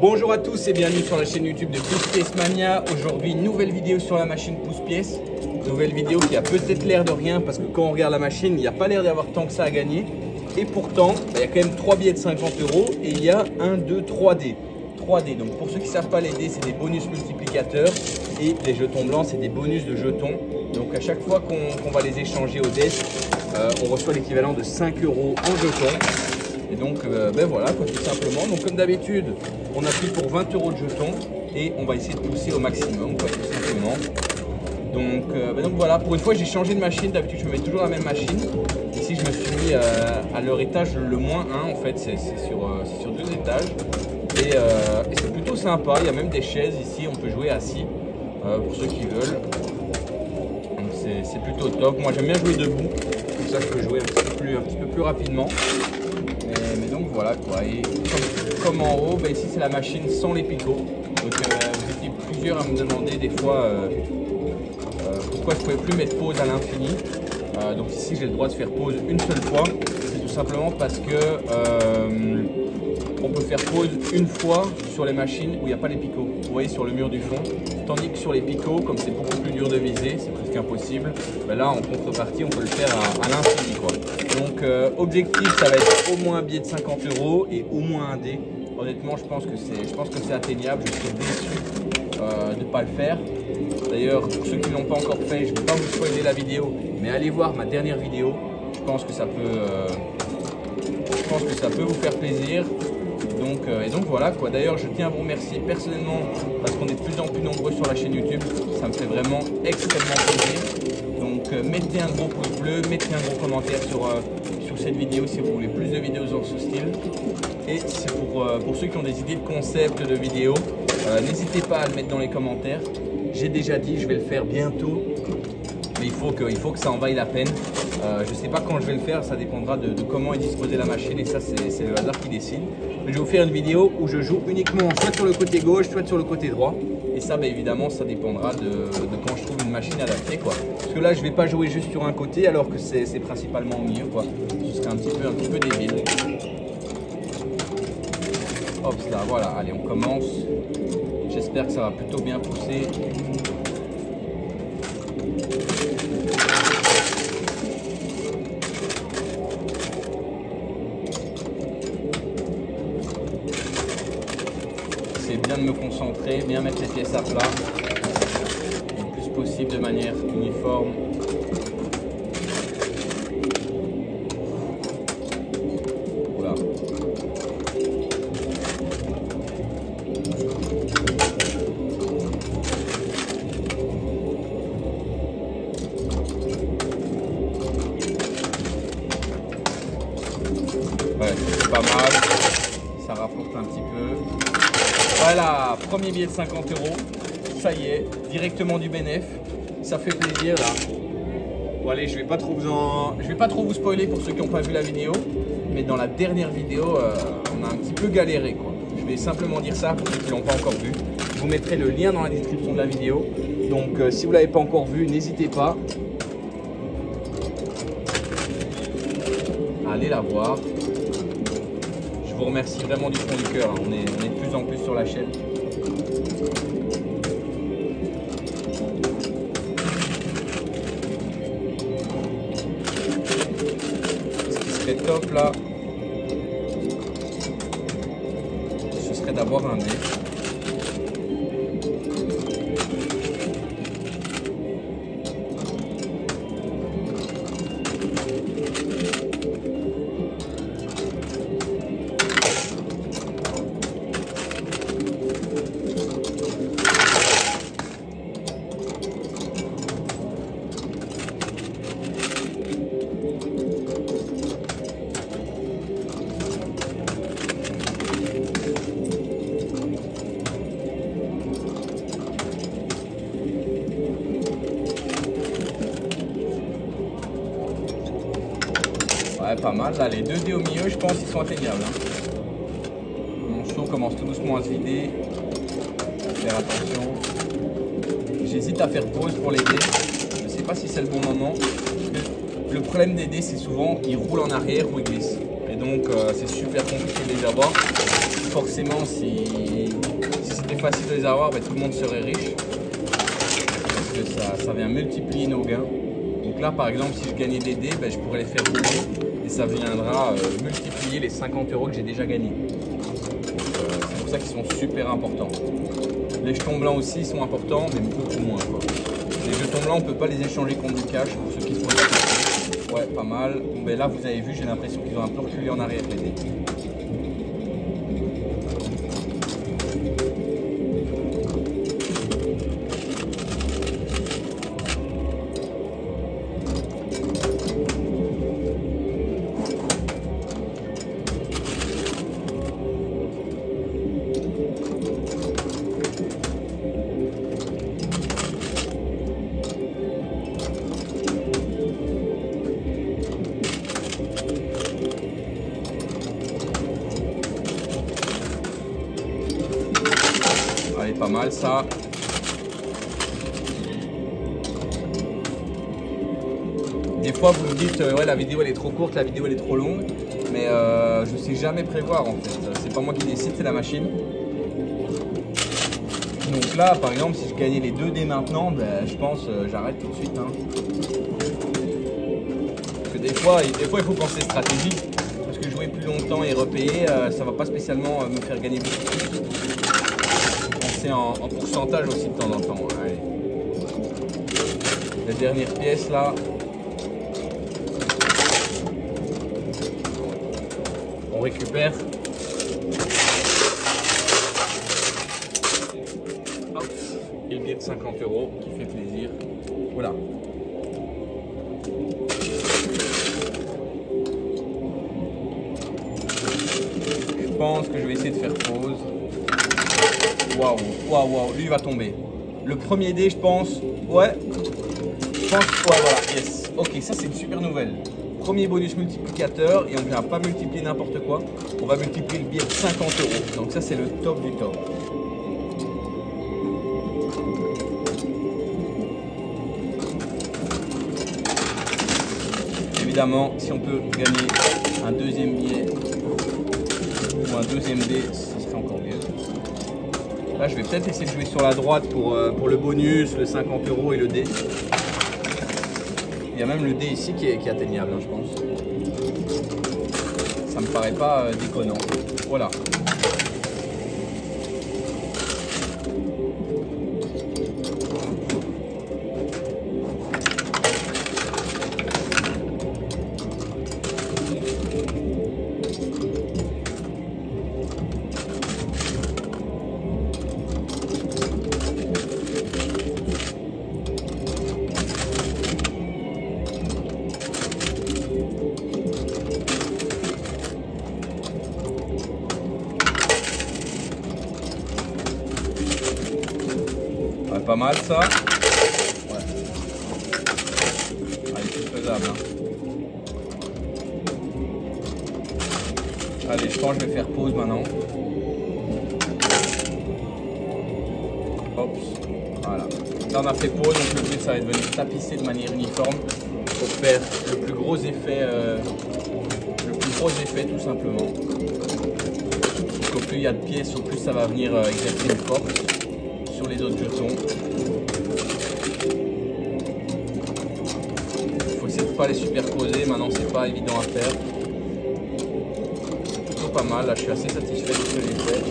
Bonjour à tous et bienvenue sur la chaîne YouTube de Pousse-Pièce Mania. Aujourd'hui, nouvelle vidéo sur la machine Pousse-Pièce. Nouvelle vidéo qui a peut-être l'air de rien parce que quand on regarde la machine, il n'y a pas l'air d'y avoir tant que ça à gagner. Et pourtant, il y a quand même 3 billets de 50 € et il y a 1, 2, 3 dés. 3 dés. Donc pour ceux qui ne savent pas, les dés, c'est des bonus multiplicateurs et les jetons blancs, c'est des bonus de jetons. Donc à chaque fois qu'on va les échanger au desk, on reçoit l'équivalent de 5 € en jetons. Et donc ben voilà quoi, tout simplement. Donc comme d'habitude, on appuie pour 20 € de jetons et on va essayer de pousser au maximum quoi, tout simplement. Donc voilà, pour une fois j'ai changé de machine. D'habitude je me mets toujours la même machine. Ici je me suis mis à leur étage le moins 1 en fait, c'est sur 2 étages. Et c'est plutôt sympa, il y a même des chaises ici, on peut jouer assis pour ceux qui veulent. Donc c'est plutôt top. Moi j'aime bien jouer debout, comme ça je peux jouer un petit peu plus rapidement. Mais donc voilà quoi, et comme en haut, bah ici c'est la machine sans les picots. Donc vous étiez plusieurs à me demander des fois pourquoi je ne pouvais plus mettre pause à l'infini. Donc ici j'ai le droit de faire pause une seule fois. C'est tout simplement parce que on peut faire pause une fois sur les machines où il n'y a pas les picots. Vous voyez sur le mur du fond. Tandis que sur les picots, comme c'est beaucoup plus dur de viser, c'est presque impossible. Ben là en contrepartie on peut le faire à l'infini quoi. Donc objectif ça va être au moins un billet de 50 € et au moins un dé. Honnêtement je pense que c'est atteignable. Je suis déçu de ne pas le faire. D'ailleurs pour ceux qui ne l'ont pas encore fait, je ne vais pas vous spoiler la vidéo, mais allez voir ma dernière vidéo. Je pense que ça peut vous faire plaisir. Et donc voilà quoi. D'ailleurs je tiens à vous remercier personnellement parce qu'on est de plus en plus nombreux sur la chaîne YouTube. Ça me fait vraiment extrêmement plaisir. Donc mettez un gros pouce bleu, mettez un gros commentaire sur cette vidéo si vous voulez plus de vidéos dans ce style. Et c'est pour ceux qui ont des idées de concept de vidéos, n'hésitez pas à le mettre dans les commentaires. J'ai déjà dit je vais le faire bientôt, mais il faut que ça en vaille la peine. Je ne sais pas quand je vais le faire, ça dépendra de comment est disposée la machine et ça c'est le hasard qui décide. Mais je vais vous faire une vidéo où je joue uniquement soit sur le côté gauche, soit sur le côté droit. Et ça ben, évidemment ça dépendra de quand je trouve une machine adaptée quoi. Parce que là je ne vais pas jouer juste sur un côté alors que c'est principalement au milieu quoi. Ce serait un petit peu débile. Hop là, voilà, allez on commence. J'espère que ça va plutôt bien pousser. C'est bien de me concentrer, bien mettre les pièces à plat, le plus possible de manière uniforme. Voilà. Ouais, c'est pas mal, ça rapporte un petit peu. Voilà, premier billet de 50 €, ça y est, directement du bénéf, ça fait plaisir là. Bon allez, je vais pas trop vous spoiler pour ceux qui n'ont pas vu la vidéo, mais dans la dernière vidéo, on a un petit peu galéré quoi. Je vais simplement dire ça pour ceux qui ne l'ont pas encore vu. Je vous mettrai le lien dans la description de la vidéo, donc si vous ne l'avez pas encore vu, n'hésitez pas. Allez la voir. Je vous remercie vraiment du fond du cœur, hein. On est de plus en plus sur la chaîne. Ce qui serait top là, ce serait d'avoir un dé. Ouais, pas mal. Là, les 2 dés au milieu, je pense qu'ils sont atteignables. Hein. Mon seau commence tout doucement à se vider. Faire attention. J'hésite à faire pause pour les dés. Je ne sais pas si c'est le bon moment. Le problème des dés, c'est souvent ils roulent en arrière ou ils glissent. Et donc, c'est super compliqué de les avoir. forcément, si c'était facile de les avoir, ben, tout le monde serait riche. Parce que ça vient multiplier nos gains. Donc là, par exemple, si je gagnais des dés, ben, je pourrais les faire rouler et ça viendra multiplier les 50 € que j'ai déjà gagnés. C'est pour ça qu'ils sont super importants. Les jetons blancs aussi sont importants, mais beaucoup moins, quoi. Les jetons blancs, on ne peut pas les échanger contre du cash pour ceux qui se posent la question. Ouais, pas mal. Bon, ben là, vous avez vu, j'ai l'impression qu'ils ont un peu reculé en arrière les dés. Allez, pas mal ça. Des fois vous me dites ouais, la vidéo elle est trop courte, la vidéo elle est trop longue, mais je sais jamais prévoir en fait. C'est pas moi qui décide, c'est la machine. Donc là par exemple si je gagnais les 2 dés maintenant, ben, je pense j'arrête tout de suite. Hein. Parce que des fois il faut penser stratégie. Parce que jouer plus longtemps et repayer, ça va pas spécialement me faire gagner beaucoup plus. En pourcentage aussi de temps en temps. Allez. La dernière pièce là. On récupère. Hop. Et le billet de 50 € qui fait plaisir. Voilà. Je pense que je vais essayer de faire pause. Waouh, waouh, waouh, lui il va tomber. Le premier dé, je pense, ouais, ouais, voilà, yes. Ok, ça c'est une super nouvelle. Premier bonus multiplicateur et on ne vient pas multiplier n'importe quoi. On va multiplier le billet de 50 €. Donc ça c'est le top du top. Évidemment, si on peut gagner un deuxième billet ou un deuxième dé, ce serait encore mieux. Là, je vais peut-être essayer de jouer sur la droite pour le bonus, le 50 € et le dé. Il y a même le dé ici qui est atteignable, hein, je pense. Ça me paraît pas déconnant. Voilà. Pas mal ça. Ouais. Allez, c'est faisable. Hein. Allez, je pense que je vais faire pause maintenant. Hop. Voilà. Là on a fait pause, donc le but ça va être de venir tapisser de manière uniforme pour faire le plus gros effet tout simplement. Au plus il y a de pièces, au plus ça va venir exercer une force sur les autres jetons. Il faut essayer de ne pas les superposer, maintenant c'est pas évident à faire. C'est plutôt pas mal, là je suis assez satisfait de ce que j'ai fait.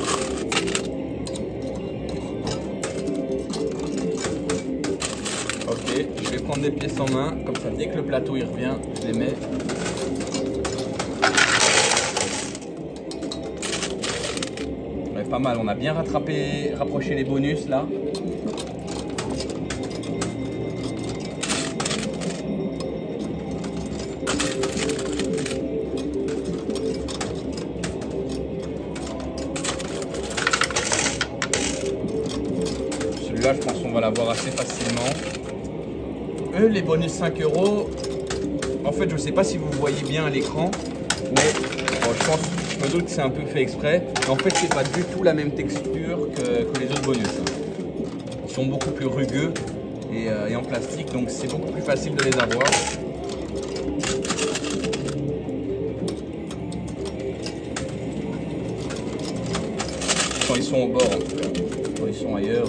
Ok, je vais prendre des pièces en main, comme ça dès que le plateau il revient, je les mets. Pas mal, on a bien rapproché les bonus là. Celui-là, je pense qu'on va l'avoir assez facilement. Les bonus 5 €, en fait, je ne sais pas si vous voyez bien à l'écran, mais je me doute que c'est un peu fait exprès. Mais en fait, c'est pas du tout la même texture que les autres bonus. Ils sont beaucoup plus rugueux et en plastique, donc c'est beaucoup plus facile de les avoir. quand ils sont au bord en tout cas. Quand ils sont ailleurs.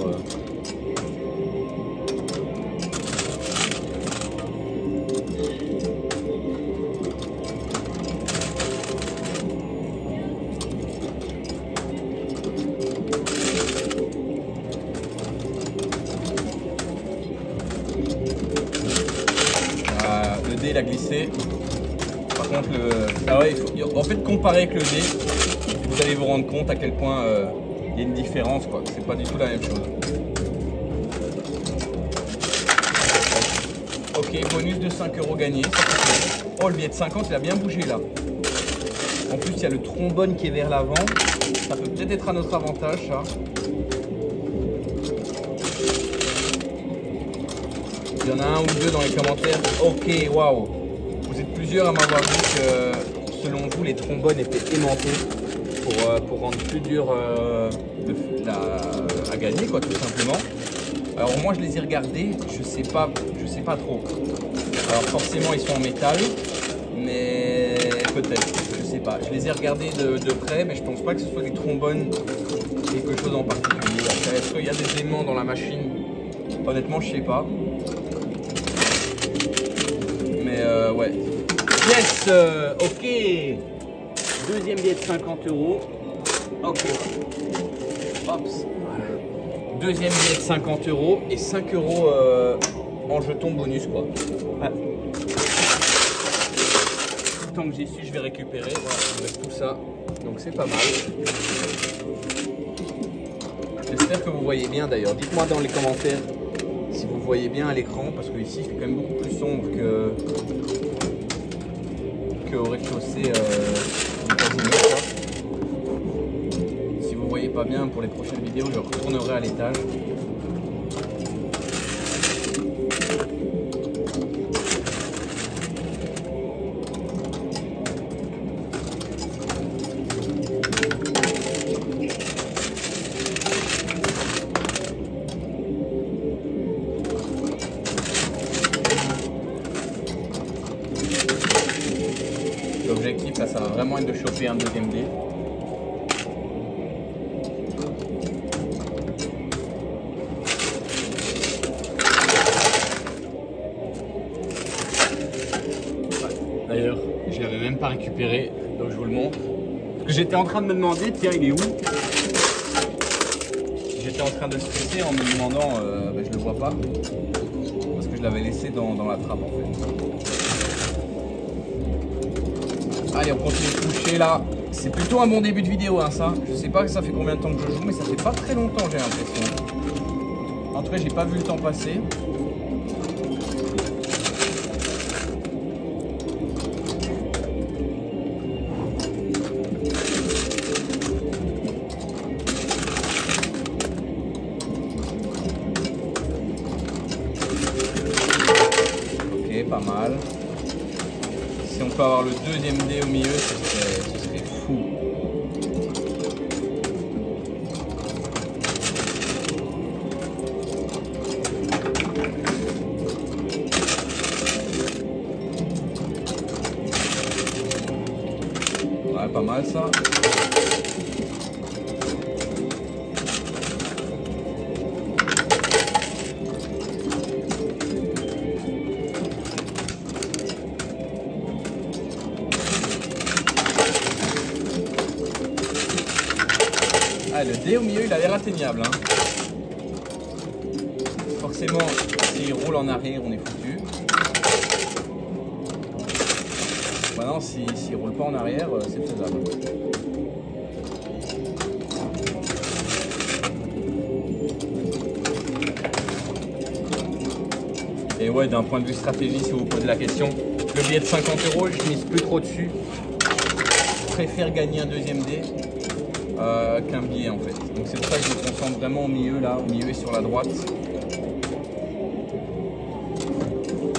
Le dé il a glissé. Par contre ah ouais, il faut en fait comparer avec le dé, vous allez vous rendre compte à quel point il y a une différence quoi. C'est pas du tout la même chose. Ok, bonus de 5 € gagné. Oh, le billet de 50 il a bien bougé là. En plus il y a le trombone qui est vers l'avant. Ça peut peut-être être à notre avantage ça. Il y en a un ou deux dans les commentaires. Ok, waouh. Vous êtes plusieurs à m'avoir dit que selon vous les trombones étaient aimantés pour rendre plus dur à gagner quoi, tout simplement. Alors moi je les ai regardés, je sais pas trop. Alors forcément ils sont en métal, mais peut-être, je sais pas. Je les ai regardés de près, mais je pense pas que ce soit des trombones quelque chose en particulier. Est-ce qu'il y a des aimants dans la machine? Honnêtement je sais pas. Ouais. Yes, ok. Deuxième billet de 50 €. Ok. Hops. Deuxième billet de 50 € et 5 € en jetons bonus quoi. Ouais. Tant que j'y suis, je vais récupérer. Voilà, tout ça. Donc c'est pas mal. J'espère que vous voyez bien d'ailleurs. Dites-moi dans les commentaires si vous voyez bien à l'écran, parce que ici c'est quand même beaucoup plus sombre au rez-de-chaussée du casino. Si vous voyez pas bien, pour les prochaines vidéos, je retournerai à l'étage. L'objectif là, ça va vraiment être de choper un deuxième dé. D'ailleurs, je l'avais même pas récupéré, donc je vous le montre. Parce que j'étais en train de me demander, tiens, il est où? J'étais en train de stresser en me demandant, je le vois pas, parce que je l'avais laissé dans la trappe en fait. Allez, on continue de toucher là. C'est plutôt un bon début de vidéo, hein, ça. Je sais pas ça fait combien de temps que je joue, mais ça fait pas très longtemps, j'ai l'impression. En tout cas, j'ai pas vu le temps passer. Ok, pas mal. Si on peut avoir le deuxième dé au milieu, ce serait fou. Ouais, pas mal ça. Ah, le dé au milieu, il a l'air atteignable. Hein. Forcément, s'il roule en arrière, on est foutu. Maintenant, s'il roule pas en arrière, c'est faisable. Et ouais, d'un point de vue stratégie, si vous vous posez la question, le billet de 50 €, je mise plus trop dessus. Je préfère gagner un deuxième dé qu'un billet en fait. Donc c'est pour ça que je me concentre vraiment au milieu là, au milieu et sur la droite.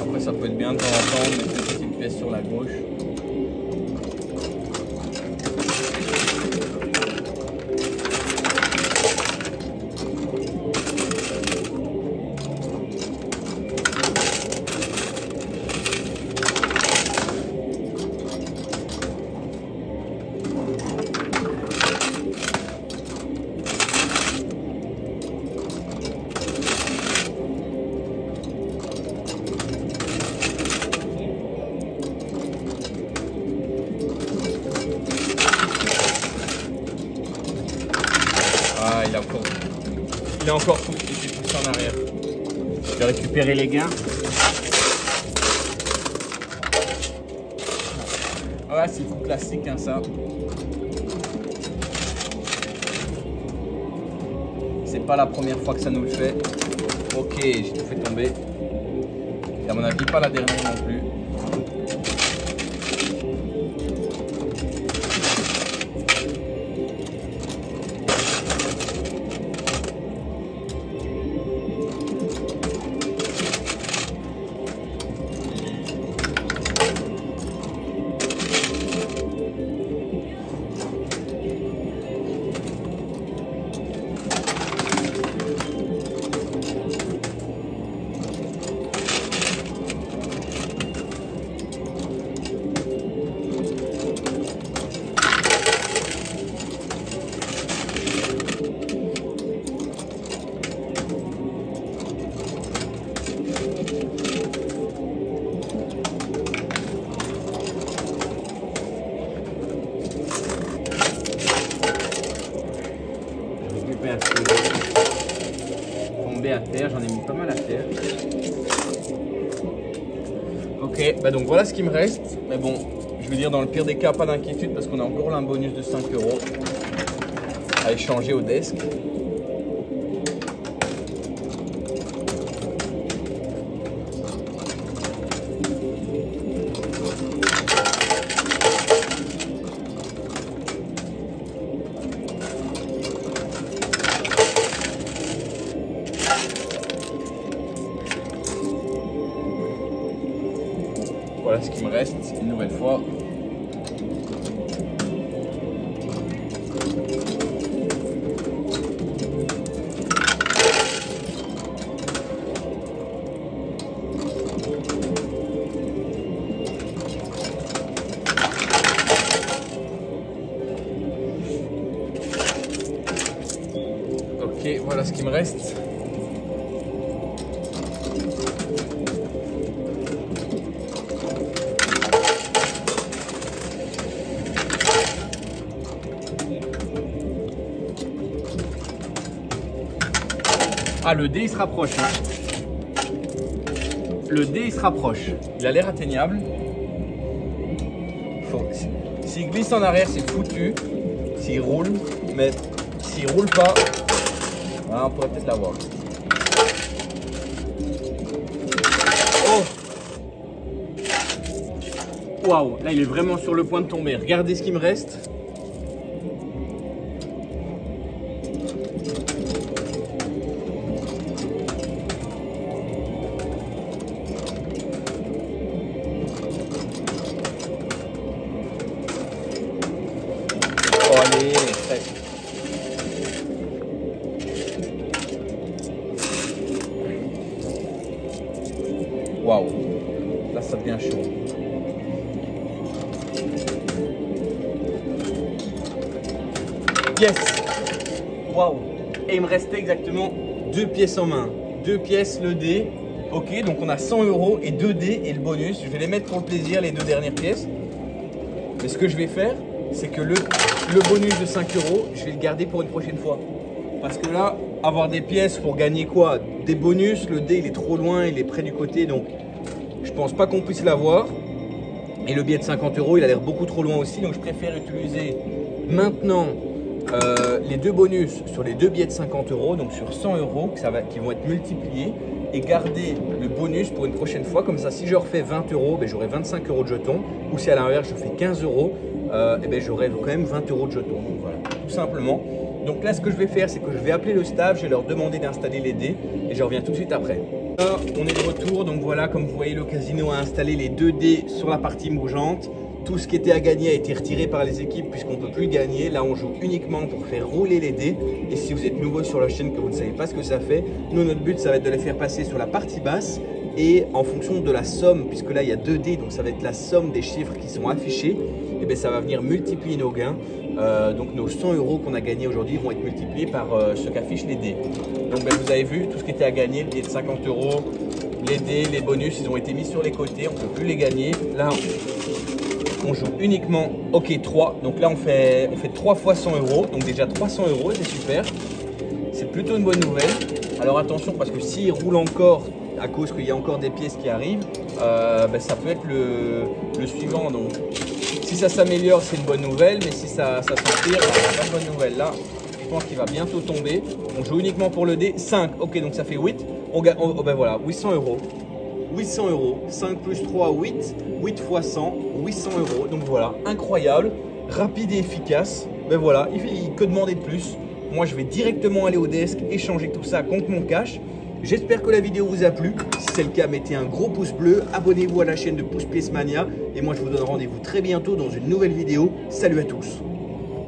Après ça peut être bien de temps en temps de mettre une petite pièce sur la gauche. Ah, il est encore fou, il s'est poussé en arrière. Je vais récupérer les gains. Ah, c'est le coup classique, hein, ça. C'est pas la première fois que ça nous le fait. Ok, j'ai tout fait tomber. Et à mon avis, pas la dernière non plus. Tombé à terre, j'en ai mis pas mal à terre. Ok, bah donc voilà ce qui me reste. Mais bon, je veux dire dans le pire des cas, pas d'inquiétude parce qu'on a encore là un bonus de 5 € à échanger au desk. Voilà ce qui me reste une nouvelle fois. Ok, voilà ce qui me reste. Ah, le dé il se rapproche. Hein. Le dé il se rapproche. Il a l'air atteignable. S'il glisse en arrière, c'est foutu. S'il roule, mais s'il roule pas, ah, on pourrait peut-être l'avoir. Oh! Waouh! Là, il est vraiment sur le point de tomber. Regardez ce qui me reste. Oh, allez, presque. Waouh, là ça devient chaud. Yes. Waouh. Et il me restait exactement 2 pièces en main. 2 pièces, le dé. Ok, donc on a 100 € et 2 dés et le bonus. Je vais les mettre pour le plaisir, les 2 dernières pièces. Mais ce que je vais faire, c'est que le bonus de 5 €, je vais le garder pour une prochaine fois. Parce que là, avoir des pièces pour gagner quoi? Des bonus, le dé il est trop loin, il est près du côté, donc je pense pas qu'on puisse l'avoir. Et le billet de 50 € il a l'air beaucoup trop loin aussi, donc je préfère utiliser maintenant les 2 bonus sur les 2 billets de 50 €, donc sur 100 € qui vont être multipliés, et garder le bonus pour une prochaine fois. Comme ça, si je refais 20 €, ben, j'aurai 25 € de jetons, ou si à l'inverse je fais 15 €, et ben, j'aurai quand même 20 € de jetons. Donc voilà, tout simplement. Donc là, ce que je vais faire, c'est que je vais appeler le staff, je vais leur demander d'installer les dés et je reviens tout de suite après. Là, on est de retour, donc voilà, comme vous voyez, le casino a installé les 2 dés sur la partie bougeante. Tout ce qui était à gagner a été retiré par les équipes puisqu'on ne peut plus gagner. Là, on joue uniquement pour faire rouler les dés. Et si vous êtes nouveau sur la chaîne, que vous ne savez pas ce que ça fait, nous, notre but, ça va être de les faire passer sur la partie basse. Et en fonction de la somme, puisque là, il y a 2 dés, donc ça va être la somme des chiffres qui sont affichés, et bien ça va venir multiplier nos gains. Donc nos 100 € qu'on a gagnés aujourd'hui vont être multipliés par ce qu'affichent les dés. Donc ben, vous avez vu, tout ce qui était à gagner, le billet de 50 €, les dés, les bonus, ils ont été mis sur les côtés, on ne peut plus les gagner. Là, on joue uniquement hockey 3. Donc là, on fait 3 fois 100 €. Donc déjà 300 €, c'est super. C'est plutôt une bonne nouvelle. Alors attention, parce que s'il roule encore, à cause qu'il y a encore des pièces qui arrivent, ça peut être le suivant. Donc si ça s'améliore, c'est une bonne nouvelle. Mais si ça s'empire, c'est pas une bonne nouvelle. Là, je pense qu'il va bientôt tomber. On joue uniquement pour le dé. 5, ok, donc ça fait 8. Voilà, 800 €. 800 €, 5 plus 3, 8. 8 fois 100, 800 €. Donc voilà, incroyable, rapide et efficace. Ben voilà, il que demander de plus. Moi, je vais directement aller au desk, échanger tout ça contre mon cash. J'espère que la vidéo vous a plu. Si c'est le cas, mettez un gros pouce bleu. Abonnez-vous à la chaîne de Pousse Pièce Mania. Et moi, je vous donne rendez-vous très bientôt dans une nouvelle vidéo. Salut à tous.